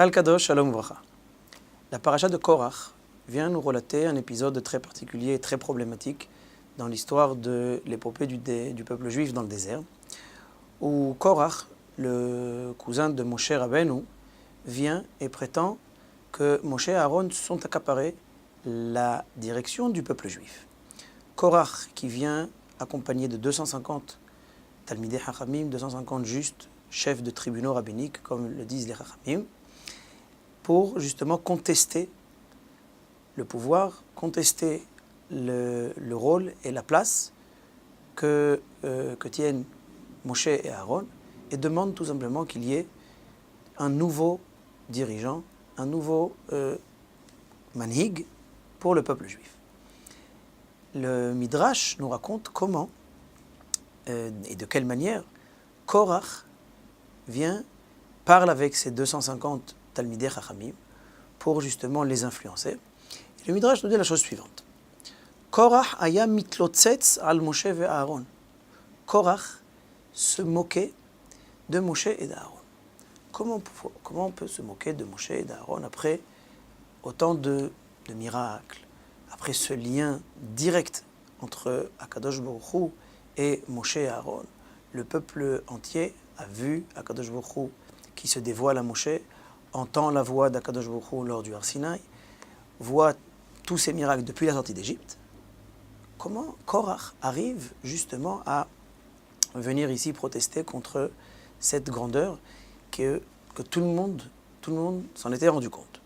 Kal Kadosh, Shalom Vracha. La paracha de Korach vient nous relater un épisode très particulier et très problématique dans l'histoire de l'épopée du peuple juif dans le désert, où Korach, le cousin de Moshe Rabbeinu, vient et prétend que Moshe et Aaron sont accaparés la direction du peuple juif. Korach, qui vient accompagné de 250 Talmidei Chachamim, 250 justes, chefs de tribunaux rabbiniques, comme le disent les Chachamim, pour justement contester le pouvoir, contester le rôle et la place que tiennent Moshe et Aaron, et demande tout simplement qu'il y ait un nouveau dirigeant, un nouveau manhig pour le peuple juif. Le Midrash nous raconte comment et de quelle manière Korach parle avec ses 250 Talmidei Chachamim pour justement les influencer. Et le Midrash nous dit la chose suivante. Korach aya mitlotzetz al Moshe ve Aaron. Korach se moquait de Moshe et d'Aaron. Comment on peut se moquer de Moshe et d'Aaron après autant de miracles, après ce lien direct entre Akadosh Baruch Hu et Moshe et Aaron? Le peuple entier a vu Akadosh Baruch Hu qui se dévoile à Moshe, entend la voix d'Akadosh Baruch Hu lors du Har Sinaï, voit tous ces miracles depuis la sortie d'Égypte. Comment Korach arrive justement à venir ici protester contre cette grandeur que tout le monde s'en était rendu compte?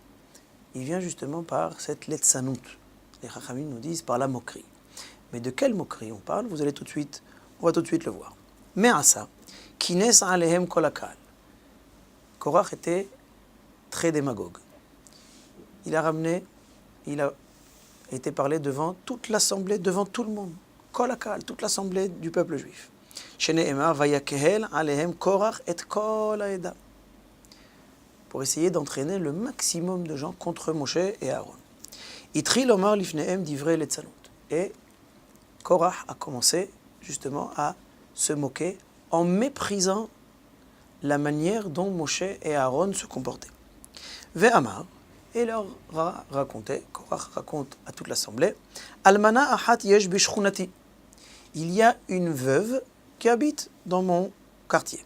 Il vient justement par cette letzanout. Les Chachamim nous disent par la moquerie. Mais de quelle moquerie on parle? On va tout de suite le voir. Mais à ça, kines alehem kolakal. Korach était très démagogue. Il a été parlé devant toute l'assemblée, devant tout le monde. Kolakal, toute l'assemblée du peuple juif. Shene'emar vayakehel alehem Korach et kol haeda. Pour essayer d'entraîner le maximum de gens contre Moshe et Aaron. Itri lomar lifnehem divrei letzanut. Et Korach a commencé justement à se moquer en méprisant la manière dont Moshe et Aaron se comportaient. Ve'amar, et leur racontait, Korach raconte à toute l'assemblée, Almana ahat yesh bishchunati. Il y a une veuve qui habite dans mon quartier.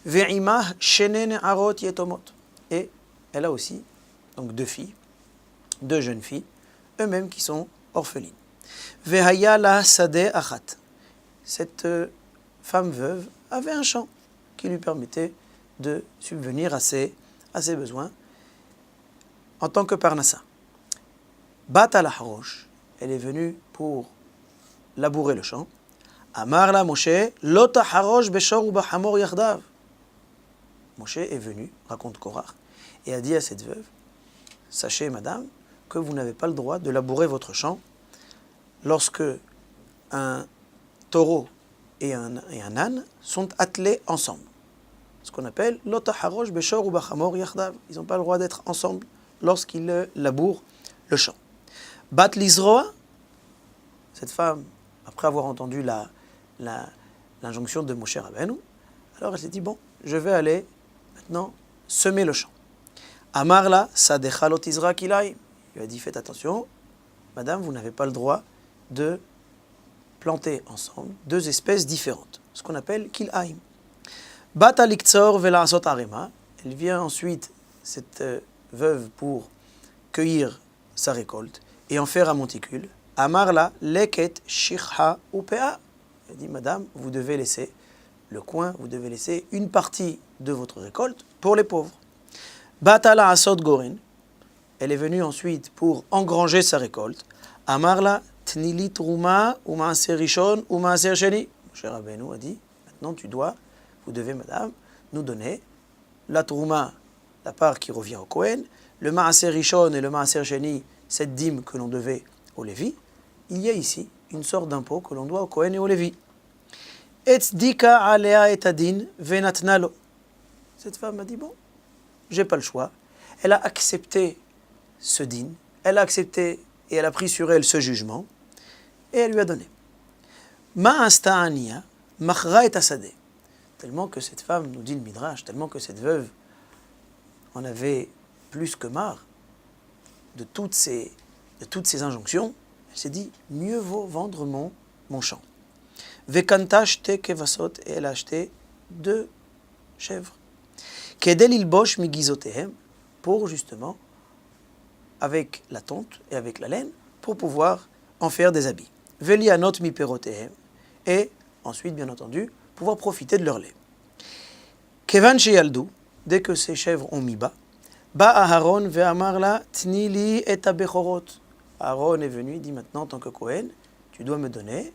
Ve'imah shene ne'arot yetomot. Et elle a aussi donc deux jeunes filles, eux-mêmes qui sont orphelines. Ve'haya la sadeh achat. Cette femme veuve avait un champ qui lui permettait de subvenir à ses besoins en tant que parnassa. Bat al harosh, elle est venue pour labourer le champ. Amar la Moshe, lota harosh beshor u bahamor yachdav. Moshe est venu, raconte Korach, et a dit à cette veuve, sachez madame que vous n'avez pas le droit de labourer votre champ lorsque un taureau et un âne sont attelés ensemble. Ce qu'on appelle lota harosh beshor u bahamor yachdav. Ils n'ont pas le droit d'être ensemble lorsqu'ils labourent le champ. Bat lizroa, cette femme, après avoir entendu l'injonction de Moshe Rabbeinu, alors elle s'est dit, bon, je vais aller maintenant semer le champ. Amar la sadecha lo tizra kilaim. Il lui a dit, faites attention, madame, vous n'avez pas le droit de planter ensemble deux espèces différentes, ce qu'on appelle kilaim. Bat aliktsor vela'asot arema. Elle vient ensuite, cette veuve, pour cueillir sa récolte et en faire un monticule. Amar la leket shikha upea. Elle dit, madame, vous devez laisser le coin, vous devez laisser une partie de votre récolte pour les pauvres. Batala asot gorin. Elle est venue ensuite pour engranger sa récolte. Amar la tnili truma ou maaser rishon ou maaser sheni. Moshe Rabbeinu a dit, maintenant vous devez, madame, nous donner la trouma, la part qui revient au Kohen, le maaser rishon et le maaser sheni, cette dîme que l'on devait au Lévi. Il y a ici une sorte d'impôt que l'on doit au Kohen et au Lévi. Etzdika alea etadin venatnalo. Cette femme a dit, bon, j'ai pas le choix. Elle a accepté ce din, elle a accepté et elle a pris sur elle ce jugement, et elle lui a donné. Ma'asta ania machra et asadeh. Tellement que cette femme, nous dit le Midrash, tellement que cette veuve en avait plus que marre de toutes ces injonctions, elle s'est dit, mieux vaut vendre mon champ. Vekanta shte kevasot, et elle a acheté 2 chèvres. Kedel ilbosh migizotehem, pour justement, avec la tonte et avec la laine, pour pouvoir en faire des habits. Velianot mi perotehem, et ensuite, bien entendu, pouvoir profiter de leur lait. Kevan sheyaldu, dès que ces chèvres ont mis bas, ba Aharon ve'amar la tnili et abechorot. Aaron est venu, il dit maintenant, en tant que Kohen, tu dois me donner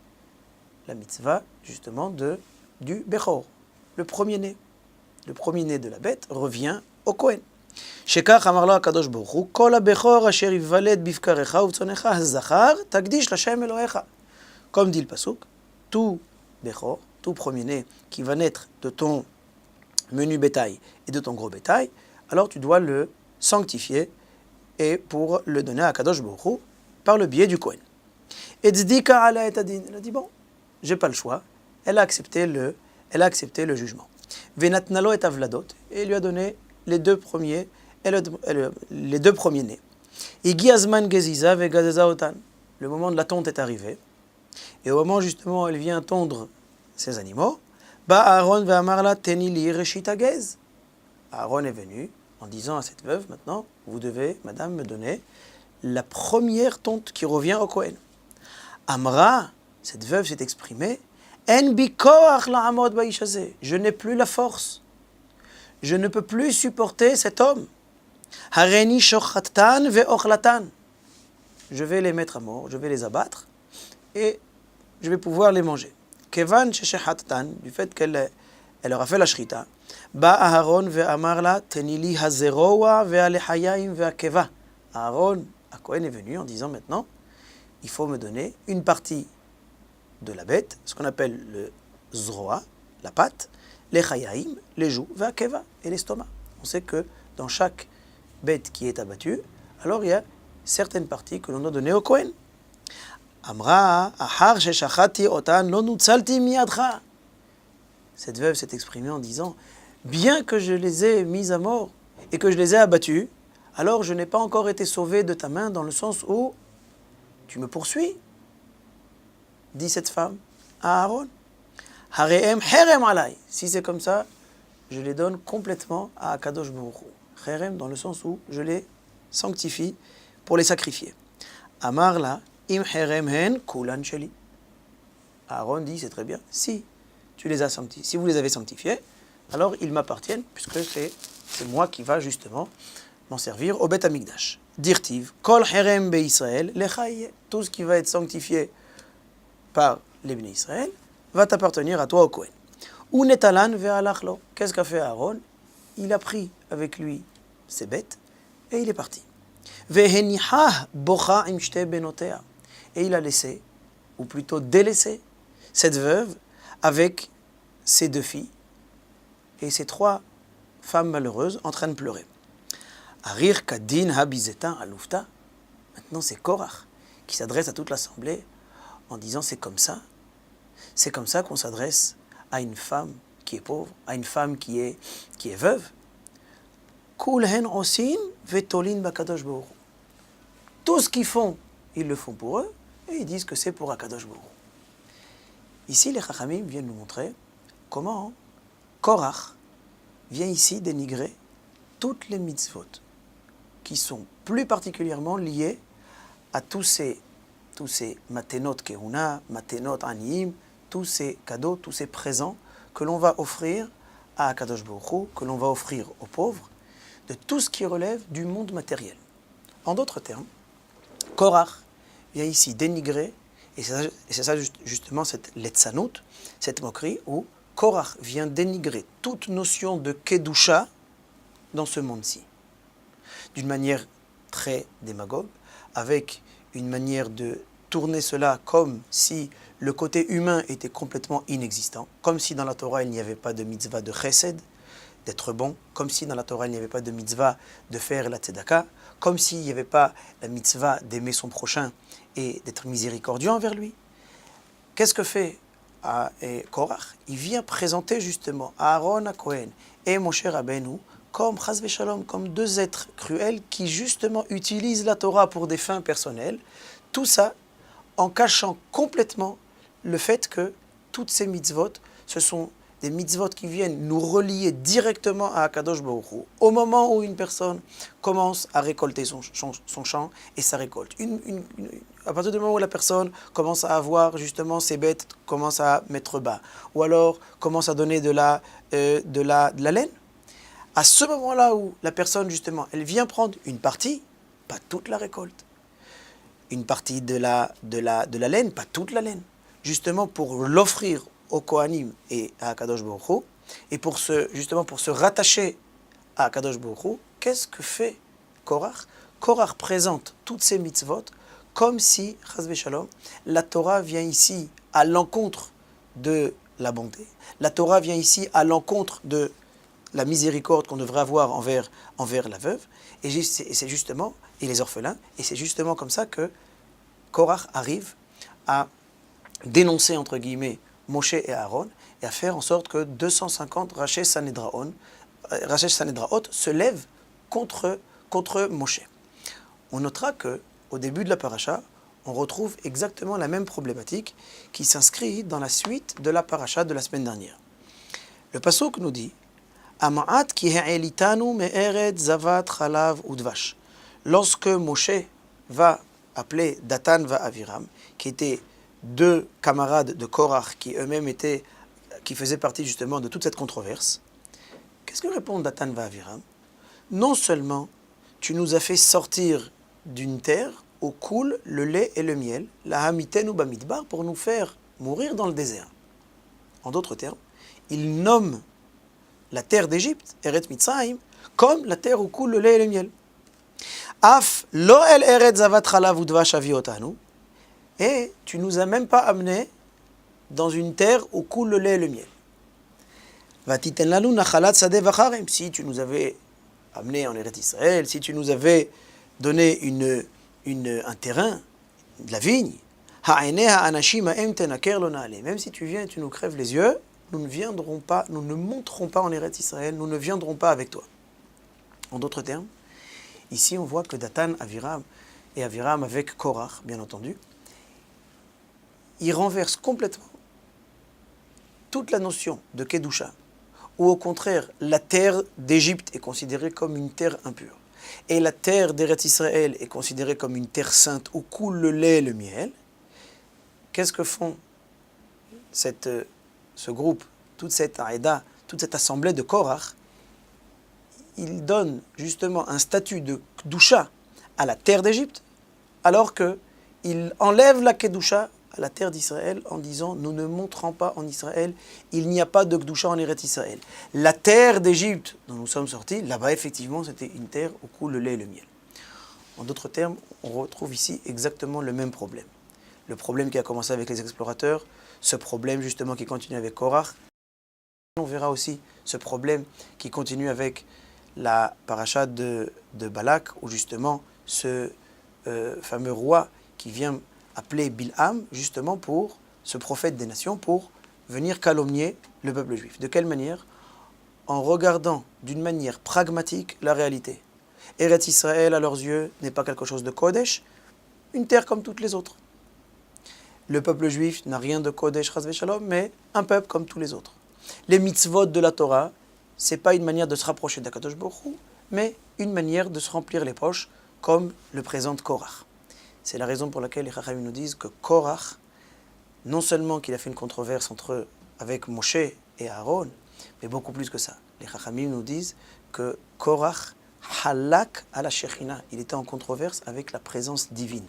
la mitzvah, justement, du Bechor, le premier-né. Le premier-né de la bête revient au Kohen. Shekach amar lo HaKadosh Baruch Hu, kol ha-bechor asher yivaled bivkarecha uvtzonecha ha-zachar, takdish l'Hashem Elohecha. Comme dit le pasuk, tout Bechor, tout premier-né qui va naître de ton menu bétail et de ton gros bétail, alors tu dois le sanctifier et pour le donner à Kadosh Baruch Hu par le biais du Kohen. Et Tzedika ala et adin, elle a dit bon, j'ai pas le choix. Elle a accepté le jugement. Venatnalo et avladot, et il lui a donné les 2 premiers, les 2 premiers-nés. Igi azman geziza vegazeza otan. Le moment de la tonte est arrivé, et au moment justement où elle vient tondre ses animaux, ba Aaron ve'amarla teni li reshita gez. Aaron est venu en disant à cette veuve, maintenant, vous devez, madame, me donner la première tonte qui revient au Kohen. Amra, cette veuve s'est exprimée, en bikoach la'amod ba'ish hazeh. Je n'ai plus la force. Je ne peux plus supporter cet homme. Hareni shochattan ve'ochlatan. Je vais les mettre à mort, je vais les abattre et je vais pouvoir les manger. Kevan sheshechattan, du fait qu'elle leur a fait la shrita, ba Aharon ve'amar la tenili hazeroa ve'alechayim ve'akeva. Aaron, à Kohen est venu en disant maintenant, il faut me donner une partie de la bête, ce qu'on appelle le zroa, la patte, les chayaim, les joues, ve'akeva, et l'estomac. On sait que dans chaque bête qui est abattue, alors il y a certaines parties que l'on doit donner au Kohen. Amra, ahar sheshachati otan lo nutzalti miyadcha. Cette veuve s'est exprimée en disant, bien que je les ai mis à mort et que je les ai abattus, alors je n'ai pas encore été sauvé de ta main dans le sens où tu me poursuis, dit cette femme à Aaron. Hareem herem alay. Si c'est comme ça, je les donne complètement à Kadosh Baruch Hu. Herem dans le sens où je les sanctifie pour les sacrifier. Amar la im herem hen kulan sheli. Aaron dit, c'est très bien, si tu les as sanctifiés, si vous les avez sanctifiés, alors ils m'appartiennent puisque c'est moi qui va justement m'en servir au Bet Amikdash. Dirtiv, kol herem be Israël lechaye. Tout ce qui va être sanctifié par les Bnei Israël va t'appartenir à toi au Kohen. Ou netalan ve'alachlo. Qu'est-ce qu'a fait Aaron? Il a pris avec lui ses bêtes et il est parti. Ve'henichah bocha im shte benotea. Et il a laissé, ou plutôt délaissé, cette veuve avec ses 2 filles et ses 3 femmes malheureuses en train de pleurer. Arir kadin habizetin alufta. Maintenant c'est Korach qui s'adresse à toute l'assemblée en disant c'est comme ça qu'on s'adresse à une femme qui est pauvre, à une femme qui est veuve. Kulhen osin vetolin bakadosh baruch. Tout ce qu'ils font, ils le font pour eux et ils disent que c'est pour Akadosh Baruch. Ici les Chachamim viennent nous montrer comment Korach vient ici dénigrer toutes les mitzvot qui sont plus particulièrement liées à tous ces matenot kehuna, matenot aniyim, tous ces cadeaux, tous ces présents que l'on va offrir à Akadosh Baruch Hu, que l'on va offrir aux pauvres, de tout ce qui relève du monde matériel. En d'autres termes, Korach vient ici dénigrer, et c'est ça justement cette letzanout, cette moquerie, où Korach vient dénigrer toute notion de kedusha dans ce monde-ci. D'une manière très démagogue, avec une manière de tourner cela comme si le côté humain était complètement inexistant, comme si dans la Torah il n'y avait pas de mitzvah de chesed, d'être bon, comme si dans la Torah il n'y avait pas de mitzvah de faire la tzedaka, comme s'il n'y avait pas la mitzvah d'aimer son prochain et d'être miséricordieux envers lui. Qu'est-ce que fait Korach? Il vient présenter justement à Aaron à Kohen et Moshe Rabbeinu comme chas v'shalom, comme deux êtres cruels qui justement utilisent la Torah pour des fins personnelles. Tout ça en cachant complètement le fait que toutes ces mitzvot, ce sont des mitzvot qui viennent nous relier directement à Akadosh Baruch Hu. Au moment où une personne commence à récolter son champ et sa récolte, à partir du moment où la personne commence à avoir justement ses bêtes, commence à mettre bas, ou alors commence à donner de la laine, à ce moment-là où la personne justement, elle vient prendre une partie, pas toute la récolte, une partie de la laine, pas toute la laine, justement pour l'offrir au Kohanim et à Akadosh Baruch Hu, et pour se rattacher à Akadosh Baruch Hu, qu'est-ce que fait Korach? Korach présente toutes ces mitzvot comme si, chas v'shalom, la Torah vient ici à l'encontre de la bonté. La Torah vient ici à l'encontre de la miséricorde qu'on devrait avoir envers la veuve, et c'est justement, et les orphelins, et c'est justement comme ça que Korach arrive à dénoncer, entre guillemets, Moshe et Aaron, et à faire en sorte que 250 Rachesh Sanedraot se lèvent contre Moshe. On notera que au début de la paracha, on retrouve exactement la même problématique qui s'inscrit dans la suite de la paracha de la semaine dernière. Le pasuk nous dit Ama'at ki ha'elitanu me'eretz zavat chalav udvash. Lorsque Moshe va appeler Datan va Aviram, qui étaient deux camarades de Korach qui eux-mêmes qui faisaient partie justement de toute cette controverse, qu'est-ce que répond Datan va Aviram? Non seulement tu nous as fait sortir d'une terre où coule le lait et le miel, la hamiten ou bamidbar, pour nous faire mourir dans le désert. En d'autres termes, il nomme la terre d'Égypte, Eretz Mitzrayim, comme la terre où coule le lait et le miel. Af lo el eretz zavat chalav udvash aviotanu, et tu nous as même pas amenés dans une terre où coule le lait et le miel. Vatiten lanu nachalat sadeh vacharem, si tu nous avais amenés en Eretz Israël, si tu nous avais donné un terrain, de la vigne, même si tu viens et tu nous crèves les yeux, nous ne monterons pas en Eretz Israël, nous ne viendrons pas avec toi. En d'autres termes, ici on voit que Datan, Aviram et Aviram avec Korach, bien entendu, ils renversent complètement toute la notion de Kedusha, où au contraire la terre d'Égypte est considérée comme une terre impure, et la terre d'Eretz Israël est considérée comme une terre sainte où coule le lait et le miel. Qu'est-ce que font ce groupe, toute cette aïda, toute cette assemblée de Korach? Ils donnent justement un statut de Kedusha à la terre d'Égypte, alors qu'ils enlèvent la Kedusha à la terre d'Israël en disant « Nous ne monterons pas en Israël, il n'y a pas de Kedusha en Eretz Israël. » La terre d'Égypte dont nous sommes sortis, là-bas effectivement c'était une terre où coule le lait et le miel. En d'autres termes, on retrouve ici exactement le même problème. Le problème qui a commencé avec les explorateurs, ce problème justement qui continue avec Korach. On verra aussi ce problème qui continue avec la paracha de Balak, où justement ce fameux roi qui vient appeler Bilham, justement pour ce prophète des nations, pour venir calomnier le peuple juif. De quelle manière? En regardant d'une manière pragmatique la réalité. Eretz Israël, à leurs yeux, n'est pas quelque chose de Kodesh, une terre comme toutes les autres. Le peuple juif n'a rien de Kodesh, chas v'shalom, mais un peuple comme tous les autres. Les mitzvot de la Torah, c'est pas une manière de se rapprocher d'Akadosh Baruch Hu, mais une manière de se remplir les poches, comme le présente Korach. C'est la raison pour laquelle les Chachamim nous disent que Korach, non seulement qu'il a fait une controverse avec Moshe et Aaron, mais beaucoup plus que ça. Les Chachamim nous disent que Korach halak à la Shechina, il était en controverse avec la présence divine.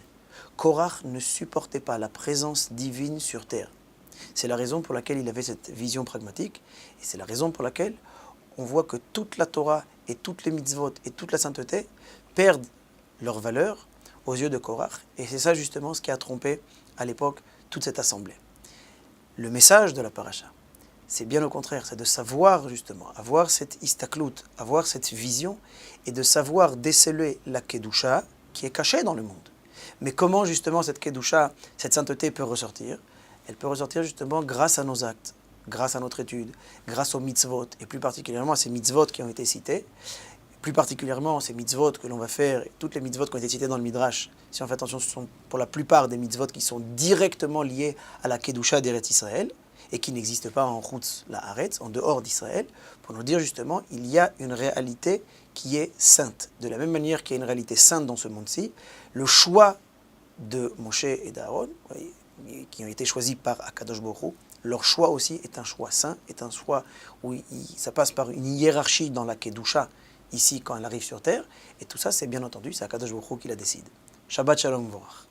Korach ne supportait pas la présence divine sur terre. C'est la raison pour laquelle il avait cette vision pragmatique, et c'est la raison pour laquelle on voit que toute la Torah et toutes les mitzvot et toute la sainteté perdent leur valeur aux yeux de Korach, et c'est ça justement ce qui a trompé à l'époque toute cette assemblée. Le message de la paracha, c'est bien au contraire, c'est de savoir justement, avoir cette istaklout, avoir cette vision, et de savoir déceler la Kedusha qui est cachée dans le monde. Mais comment justement cette Kedusha, cette sainteté peut ressortir? Elle peut ressortir justement grâce à nos actes, grâce à notre étude, grâce aux mitzvot, et plus particulièrement à ces mitzvot qui ont été cités, plus particulièrement ces mitzvot que l'on va faire, et toutes les mitzvot qui ont été citées dans le Midrash, si on fait attention, ce sont pour la plupart des mitzvot qui sont directement liés à la Kedusha d'Eretz Israël, et qui n'existent pas en Chutz La'aretz, en dehors d'Israël, pour nous dire justement, il y a une réalité qui est sainte. De la même manière qu'il y a une réalité sainte dans ce monde-ci, le choix de Moshe et d'Aaron, qui ont été choisis par Akadosh Baruch Hu, leur choix aussi est un choix saint, est un choix où ça passe par une hiérarchie dans la Kedusha, ici quand elle arrive sur terre, et tout ça c'est bien entendu, c'est Akadosh Baruch Hu qui la décide. Shabbat Shalom Vorach.